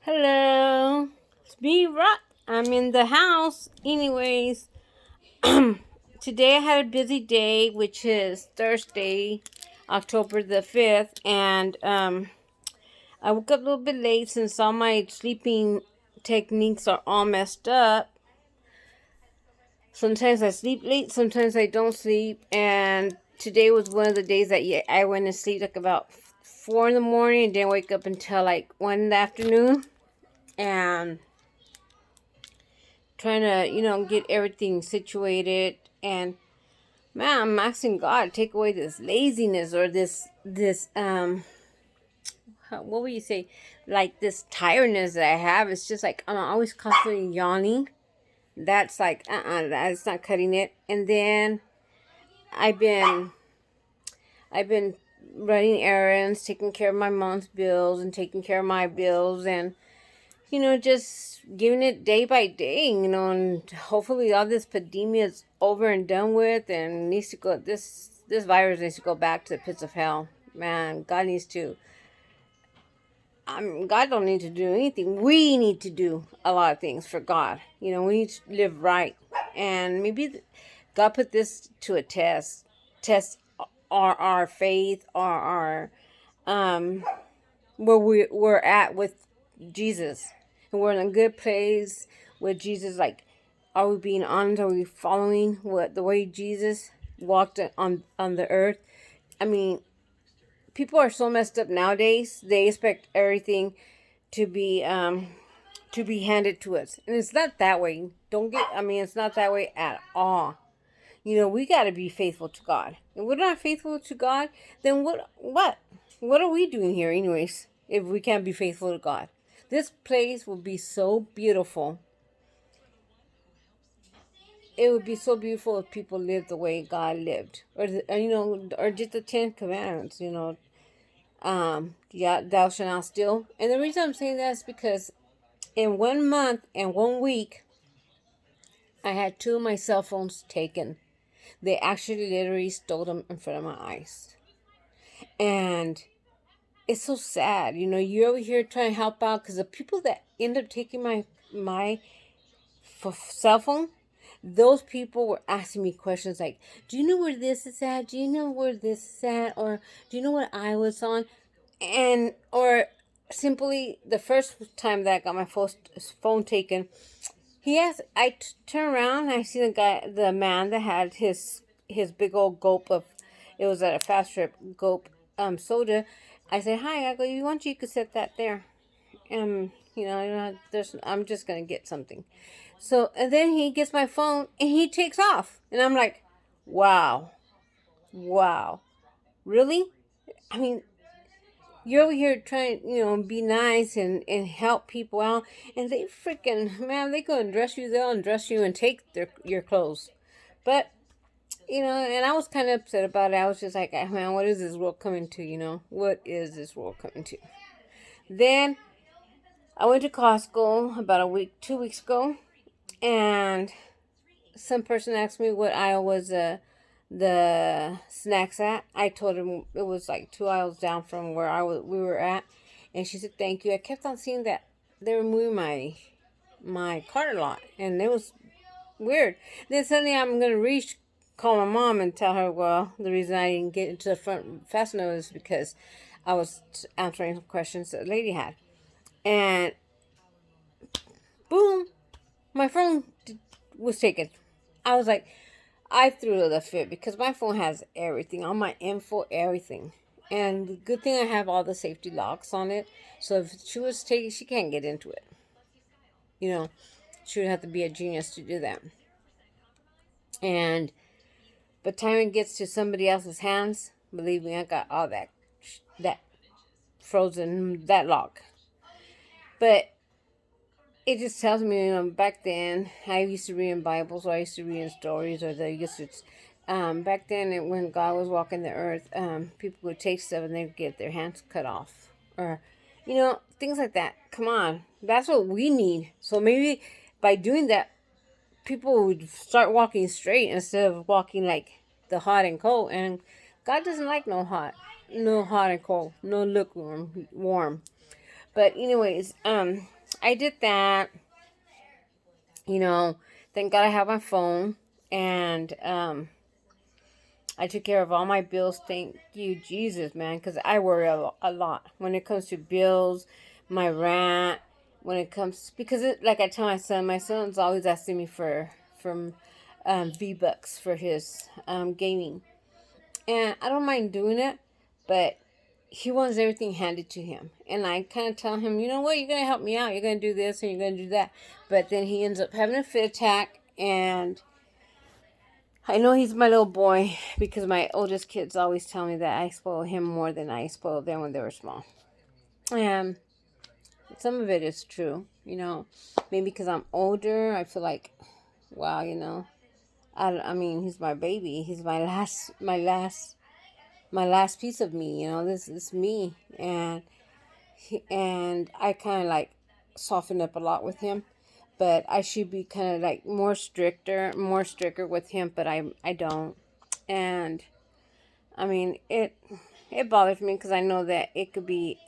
Hello, it's me, Rock. I'm in the house. Anyways, today I had a busy day, which is Thursday, October the 5th, and I woke up a little bit late since all my sleeping techniques are all messed up. Sometimes I sleep late, sometimes I don't sleep, and today was one of the days that I went to sleep like about 4 in the morning and didn't wake up until like 1 in the afternoon. And trying to, get everything situated. And man, I'm asking God to take away this laziness or this what would you say? Like this tiredness that I have. It's just like I'm always constantly yawning. That's like that's not cutting it. And then I've been I've been running errands, taking care of my mom's bills and taking care of my bills, and just giving it day by day, and hopefully all this pandemic is over and done with, and needs to go. This virus needs to go back to the pits of hell. Man, God needs to. God don't need to do anything. We need to do a lot of things for God. We need to live right, and maybe God put this to a test our faith, our where we're at with Jesus. And we're in a good place with Jesus. Like, are we being honest? Are we following the way Jesus walked on the earth? I mean, people are so messed up nowadays. They expect everything to be handed to us, and it's not that way. It's not that way at all. We got to be faithful to God. And we're not faithful to God, then what are we doing here, anyways? If we can't be faithful to God, this place will be so beautiful. It would be so beautiful if people lived the way God lived, or just the 10 Commandments. Yeah, thou shalt not steal. And the reason I'm saying that is because in 1 month and 1 week, I had 2 of my cell phones taken. They actually literally stole them in front of my eyes, and it's so sad. You're over here trying to help out because the people that end up taking my cell phone, those people were asking me questions like, "Do you know where this is at? Do you know where this is at? Or do you know what I was on?" And or simply the first time that I got my phone taken, I turn around and I see the man that had his big old gulp of, it was at a fast trip, gulp soda. I said, "Hi." I go, "You want, you could set that there." I'm just gonna get something. So, and then he gets my phone and he takes off, and I'm like, wow, wow, really? I mean, you're over here trying, be nice and help people out, and they freaking, man, they go undress you, they'll undress you and take your clothes. But, and I was kind of upset about it. I was just like, man, what is this world coming to, What is this world coming to? Then I went to Costco about 2 weeks ago, and some person asked me what aisle was the snacks at. I told him it was like 2 aisles down from where we were at, and she said thank you. I kept on seeing that they were moving my cart a lot, and it was weird. Then suddenly I'm gonna call my mom and tell her, well, the reason I didn't get into the front fast enough is because I was answering some questions that the lady had, and boom, my phone was taken. I was like, I threw the fit because my phone has everything, all my info, everything. And the good thing, I have all the safety locks on it. So if she was taking, she can't get into it. She would have to be a genius to do that. And by the time it gets to somebody else's hands, believe me, I got all that frozen, that lock. But it just tells me, back then, I used to read in Bibles, or I used to read in stories, or back then, when God was walking the earth, people would take stuff and they'd get their hands cut off. Or, things like that. Come on. That's what we need. So maybe by doing that, people would start walking straight instead of walking like the hot and cold. And God doesn't like no hot and cold, no lukewarm, warm. But anyways, I did that. You know, thank God I have my phone. And I took care of all my bills. Thank you, Jesus, man. Because I worry a lot when it comes to bills, my rent, when it comes... Because, like I tell my son's always asking me for V-Bucks for his gaming. And I don't mind doing it, but he wants everything handed to him. And I kind of tell him, you know what, you're going to help me out. You're going to do this and you're going to do that. But then he ends up having a fit attack. And I know he's my little boy because my oldest kids always tell me that I spoil him more than I spoiled them when they were small. And some of it is true, you know. Maybe because I'm older, I feel like, wow, you know. I mean, he's my baby. He's my last piece of me, you know. This is me. And I kind of like soften up a lot with him, but I should be kind of like more stricter with him, but I don't. And I mean, it bothers me because I know that it could be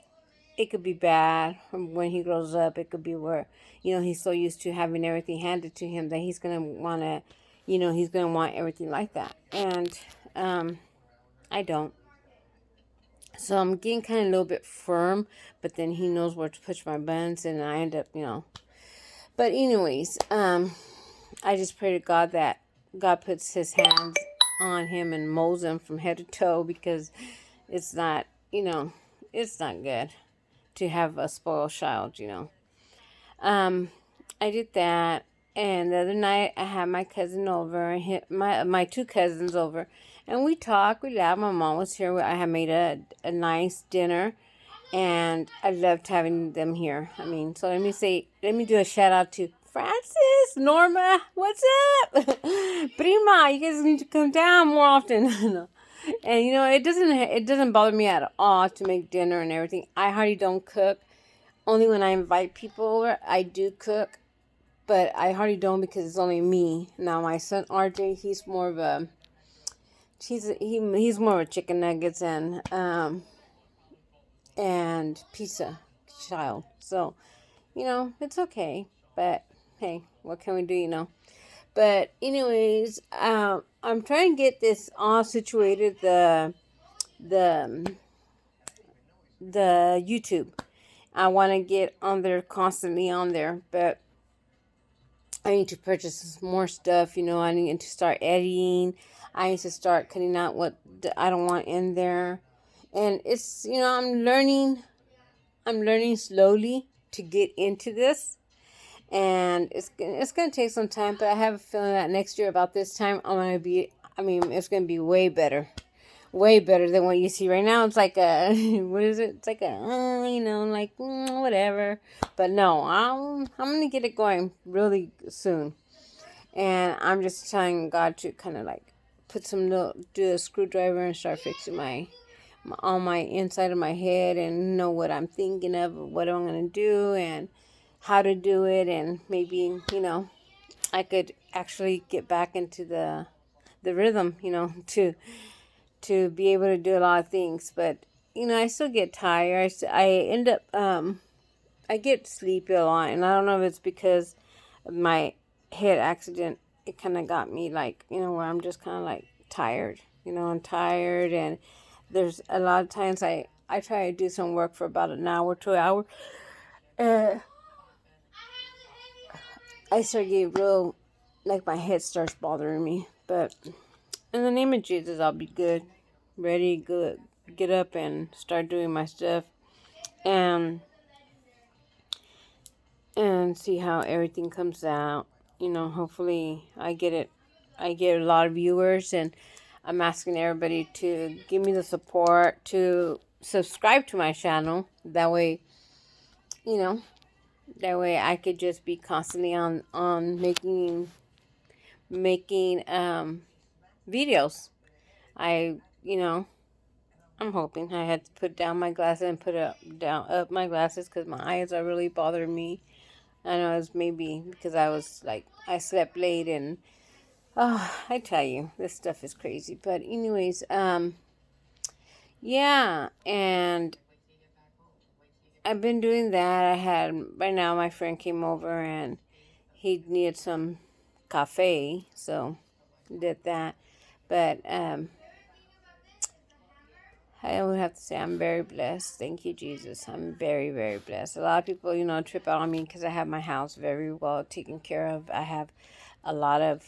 bad when he grows up. It could be where, you know, he's so used to having everything handed to him that he's gonna wanna, you know, he's gonna want everything like that. And I don't. So I'm getting kind of a little bit firm, but then he knows where to push my buttons, and I end up, you know. But anyways, I just pray to God that God puts his hands on him and molds him from head to toe, because it's not, you know, it's not good to have a spoiled child, you know. I did that, and the other night I had my cousin over, and my two cousins over, and we talked, we laughed. My mom was here. I had made a nice dinner, and I loved having them here. I mean, so let me do a shout out to Francis, Norma, what's up? Prima, you guys need to come down more often. No. And you know, it doesn't bother me at all to make dinner and everything. I hardly don't cook. Only when I invite people over, I do cook. But I hardly don't because it's only me. Now my son RJ, he's more of a he's more of a chicken nuggets and pizza child. So, you know, it's okay. But hey, what can we do, you know? But anyways, I'm trying to get this all situated, the YouTube. I want to get on there, constantly on there, but I need to purchase more stuff, you know. I need to start editing. I need to start cutting out what I don't want in there. And it's, you know, I'm learning slowly to get into this. And it's going to take some time, but I have a feeling that next year about this time, it's going to be way better. Way better than what you see right now. It's like a, what is it? It's like a, you know, like, whatever. But no, I'm going to get it going really soon. And I'm just telling God to kind of like do a screwdriver and start fixing all my inside of my head, and know what I'm thinking of, what I'm going to do, and how to do it. And maybe, you know, I could actually get back into the rhythm, you know, to be able to do a lot of things. But, you know, I still get tired. I end up, I get sleepy a lot. And I don't know if it's because of my head accident. It kind of got me like, you know, where I'm just kind of like tired. You know, I'm tired. And there's a lot of times I try to do some work for about an hour, 2 hours. I start getting real, like my head starts bothering me. But in the name of Jesus, I'll be good, ready, good, get up and start doing my stuff, and see how everything comes out. You know, hopefully I get a lot of viewers, and I'm asking everybody to give me the support to subscribe to my channel. That way, you know, I could just be constantly on making videos. You know, I'm hoping. I had to put down my glasses and put up my glasses because my eyes are really bothering me. I know it's maybe because I slept late, and I tell you, this stuff is crazy. But anyways, yeah, and I've been doing that. I had, right now my friend came over and he needed some cafe, so did that. But I would have to say I'm very blessed. Thank you, Jesus. I'm very, very blessed. A lot of people, trip out on me because I have my house very well taken care of. I have a lot of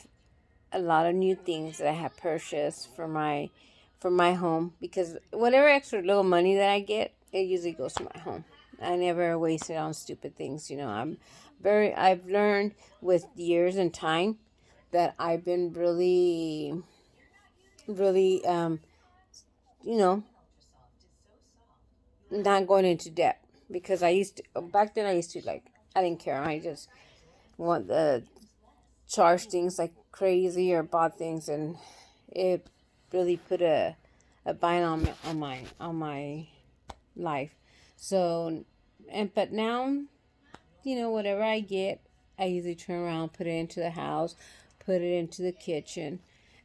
new things that I have purchased for my home, because whatever extra little money that I get, it usually goes to my home. I never waste it on stupid things. I've learned with years and time that I've been really, really, you know, not going into debt, because I used to, back then I used to, like, I didn't care. I just want the charge things like crazy, or bought things, and it really put a bind on my life. So, but now, whatever I get, I usually turn around, put it into the house, put it into the kitchen.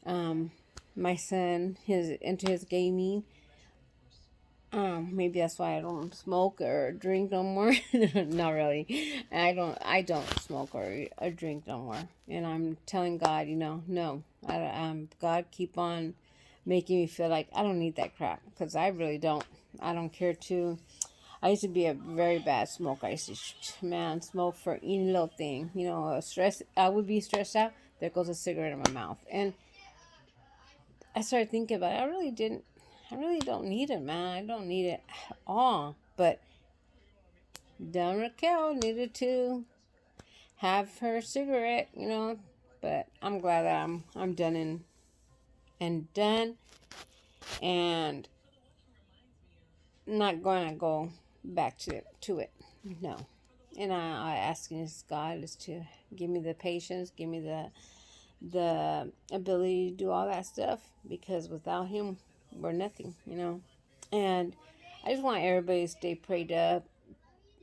My son, into his gaming. Maybe that's why I don't smoke or drink no more. Not really. I don't smoke or drink no more. And I'm telling God, no. God, keep on making me feel like I don't need that crap, because I really don't. I don't care to. I used to be a very bad smoker. I used to, man, smoke for any little thing. Stress. I would be stressed out. There goes a cigarette in my mouth, and I started thinking about it. I really don't need it, man. I don't need it at all. But Don Raquel needed to have her cigarette. But I'm glad that I'm done and done, and not going to go back to it. No. And I asking this God is to give me the patience, give me the ability to do all that stuff, because without Him, we're nothing. And I just want everybody to stay prayed up,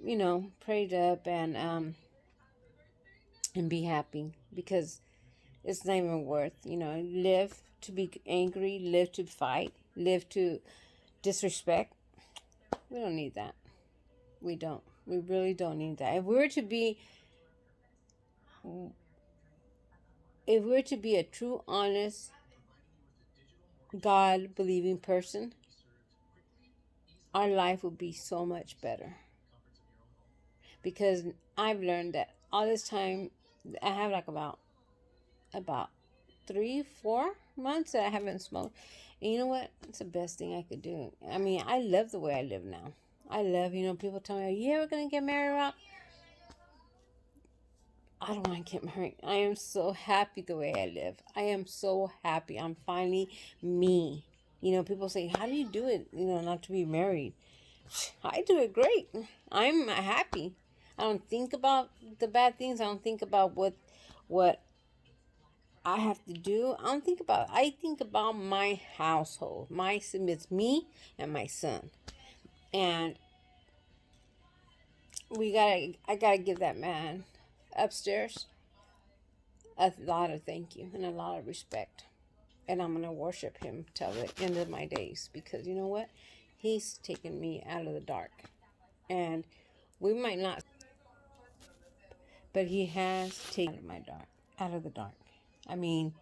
and be happy, because it's not even worth, live to be angry, live to fight, live to disrespect. We don't need that. We don't. We really don't need that. If we were to be a true, honest, God believing person, our life would be so much better. Because I've learned that all this time, I have like about 3-4 months that I haven't smoked. And you know what? It's the best thing I could do. I mean, I love the way I live now. I love, people tell me, "Are you ever gonna get married, Rock?" I don't want to get married. I am so happy the way I live. I am so happy. I'm finally me. People say, "How do you do it, not to be married?" I do it great. I'm happy. I don't think about the bad things. I don't think about what I have to do. I think about my household. It's me and my son. And I gotta give that man upstairs a lot of thank you and a lot of respect. And I'm gonna worship him till the end of my days, because you know what? He's taken me out of the dark. And we might not, but he has taken my dark out of the dark. I mean,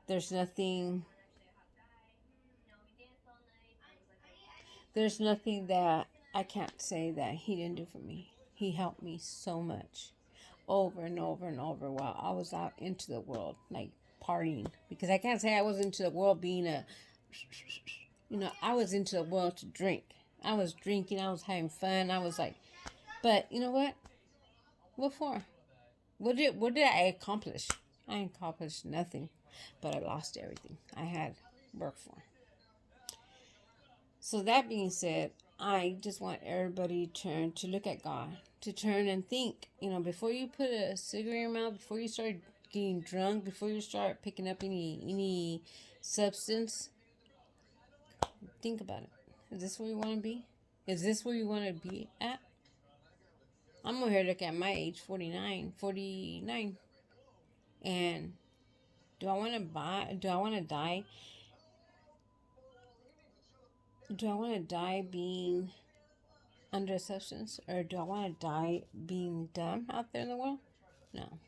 there's nothing that I can't say that he didn't do for me. He helped me so much, over and over and over, while I was out into the world, like partying. Because I can't say I was into the world being I was into the world to drink. I was drinking, I was having fun, I was like, but you know what? What for? What did I accomplish? I accomplished nothing, but I lost everything I had worked for. So that being said, I just want everybody to look at God, to turn and think. Before you put a cigarette in your mouth, before you start getting drunk, before you start picking up any substance, think about it. Is this where you want to be? Is this where you want to be at? I'm over here looking at my age, 49. And do I want to do I want to die? Do I want to die being under a substance, or do I want to die being dumb out there in the world? No,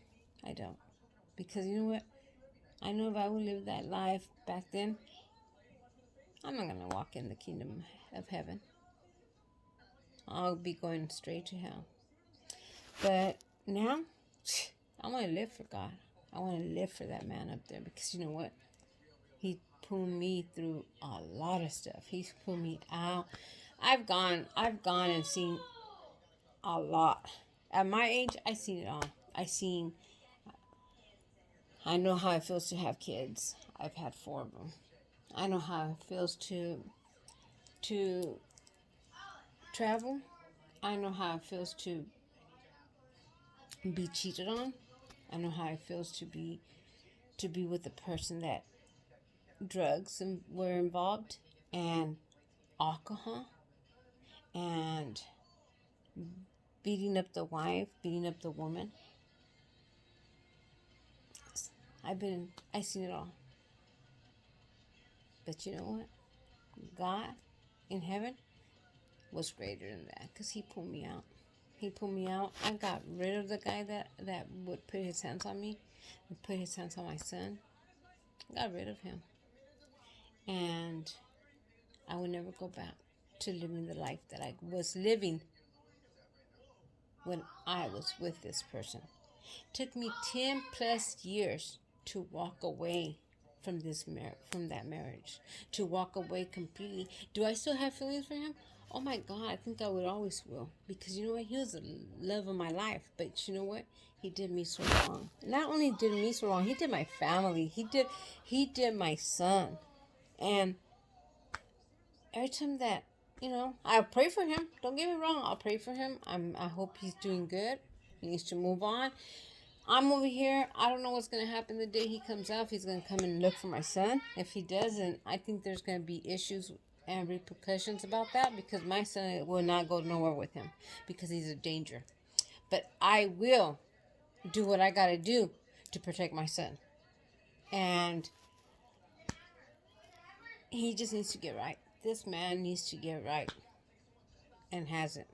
I don't. Because you know what? I know if I would live that life back then, I'm not going to walk in the kingdom of heaven. I'll be going straight to hell. But now, I want to live for God. I want to live for that man up there, because you know what? He pulled me through a lot of stuff. He's pulled me out. I've gone and seen a lot. At my age, I seen it all. I know how it feels to have kids. I've had 4 of them. I know how it feels to travel. I know how it feels to be cheated on. I know how it feels to be with a person that drugs were involved, and alcohol, and beating up the wife, beating up the woman. I seen it all. But you know what? God in heaven was greater than that, because he pulled me out. He pulled me out. I got rid of the guy that would put his hands on me and put his hands on my son. I got rid of him. And I would never go back to living the life that I was living when I was with this person. It took me 10 plus years to walk away from that marriage, to walk away completely. Do I still have feelings for him? Oh my God, I think I would always will, because you know what? He was the love of my life. But you know what? He did me so wrong. Not only did me so wrong, he did my family. He did my son. And every time that, I pray for him. Don't get me wrong. I'll pray for him. I hope he's doing good. He needs to move on. I'm over here. I don't know what's going to happen the day he comes out. If he's going to come and look for my son. If he doesn't, I think there's going to be issues and repercussions about that, because my son will not go nowhere with him, because he's a danger. But I will do what I got to do to protect my son. And he just needs to get right. This man needs to get right, and hasn't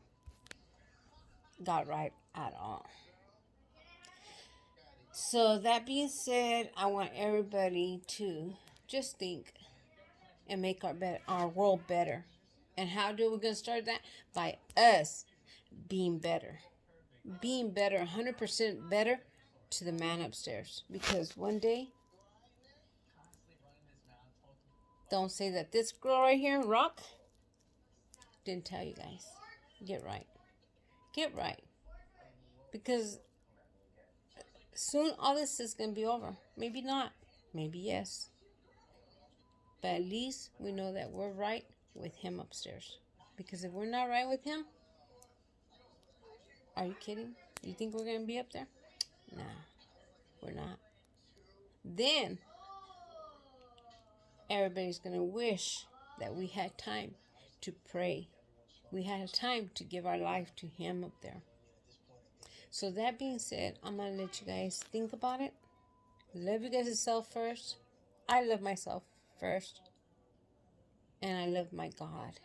got right at all. So that being said, I want everybody to just think and make our world better. And how do we going to start that? By us being better. Being better, 100% better to the man upstairs. Because one day, don't say that this girl right here, Rock, didn't tell you guys. Get right. Get right. Because soon all this is going to be over. Maybe not. Maybe yes. But at least we know that we're right with him upstairs. Because if we're not right with him, are you kidding? You think we're going to be up there? Nah, we're not. Then everybody's going to wish that we had time to pray. We had time to give our life to him up there. So that being said, I'm going to let you guys think about it. Love you guys yourself first. I love myself first. And I love my God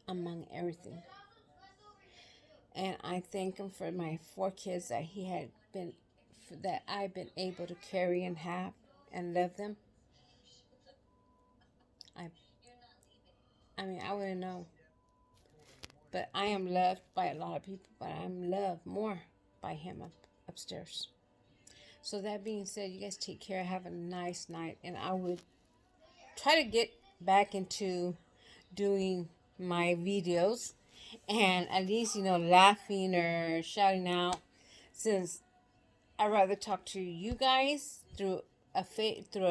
among everything. And I thank him for my 4 kids that I've been able to carry and have and love them. I mean, I wouldn't know. But I am loved by a lot of people, but I'm loved more by him upstairs. So that being said, you guys take care. Have a nice night. And I would try to get back into doing my videos and at least, laughing or shouting out, since I'd rather talk to you guys through a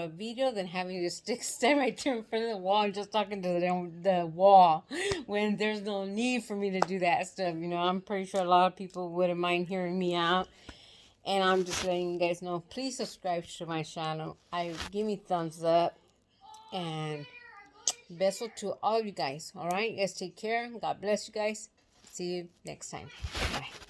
video than having to stand right there in front of the wall and just talking to the wall when there's no need for me to do that stuff. I'm pretty sure a lot of people wouldn't mind hearing me out. And I'm just letting you guys know, please subscribe to my channel. Give me thumbs up. And best to all of you guys. All right, you guys take care. God bless you guys. See you next time. Bye.